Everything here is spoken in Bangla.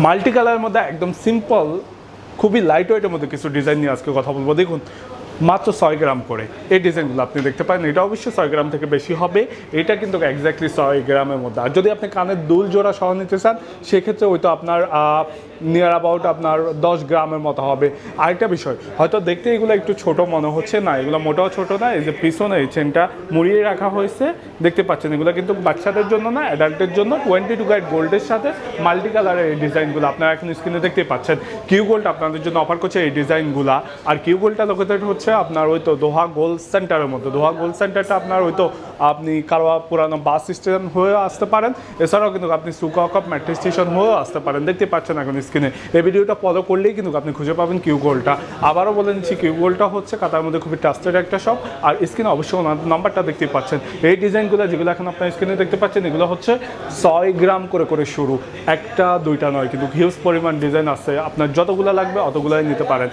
মাল্টি কালারের মধ্যে একদম সিম্পল খুবই লাইট ওয়েটের মধ্যে কিছু ডিজাইন নিয়ে আজকে কথা বলবো। দেখুন মাত্র 6 গ্রাম করে এই ডিজাইনগুলো আপনি দেখতে পারেন। এটা অবশ্যই 6 গ্রাম থেকে বেশি হবে, এটা কিন্তু এক্স্যাক্টলি 6 গ্রামের মধ্যে। আর যদি আপনি কানের দুল জোড়া সহ নিতে চান সেক্ষেত্রে ওই তো আপনার নিয়ার অ্যাবাউট আপনার 10 গ্রামের মতো হবে। আরেকটা বিষয়, হয়তো দেখতে এগুলো একটু ছোট মনে হচ্ছে, না এগুলো মোটাও ছোট না। এই যে পিছনে এই চেনটা মুড়িয়ে রাখা হয়েছে দেখতে পাচ্ছেন, এগুলো কিন্তু বাচ্চাদের জন্য না, অ্যাডাল্টের জন্য। 22 ক্যারেট গোল্ডের সাথে মাল্টি কালারের এই ডিজাইনগুলো আপনারা এখন স্ক্রিনে দেখতে পাচ্ছেন। কিউ গোল্ড আপনাদের জন্য অফার করছে এই ডিজাইনগুলো। আর কিউ গোল্ডটা লোকেটেড হচ্ছে আপনার ওই তো দোহা গোল্ড সেন্টারের মধ্যে। দোহা গোল্ড সেন্টারটা আপনার ওই তো আপনি কারোয়া পুরানো বাস স্টেশন হয়েও আসতে পারেন, এছাড়াও কিন্তু আপনি সুকাকপ মেট্রো স্টেশন হয়েও আসতে পারেন। দেখতে পাচ্ছেন এখন স্ক্রিনে। এই ভিডিওটা ফলো করলেই কিন্তু আপনি খুঁজে পাবেন কিউ গোল্ডটা। আবারও বলে নিচ্ছি, কিউ গোল্ডটা হচ্ছে কাতার মধ্যে খুবই ট্রাস্টেড একটা শপ। আর স্ক্রিনে অবশ্যই নাম্বারটা দেখতে পাচ্ছেন। এই ডিজাইনগুলো যেগুলো এখন আপনার স্ক্রিনে দেখতে পাচ্ছেন এগুলো হচ্ছে 6 গ্রাম করে শুরু, একটা দুইটা নয়, কিন্তু হিউজ পরিমাণ ডিজাইন আছে। আপনার যতগুলো লাগবে অতগুলোই নিতে পারেন।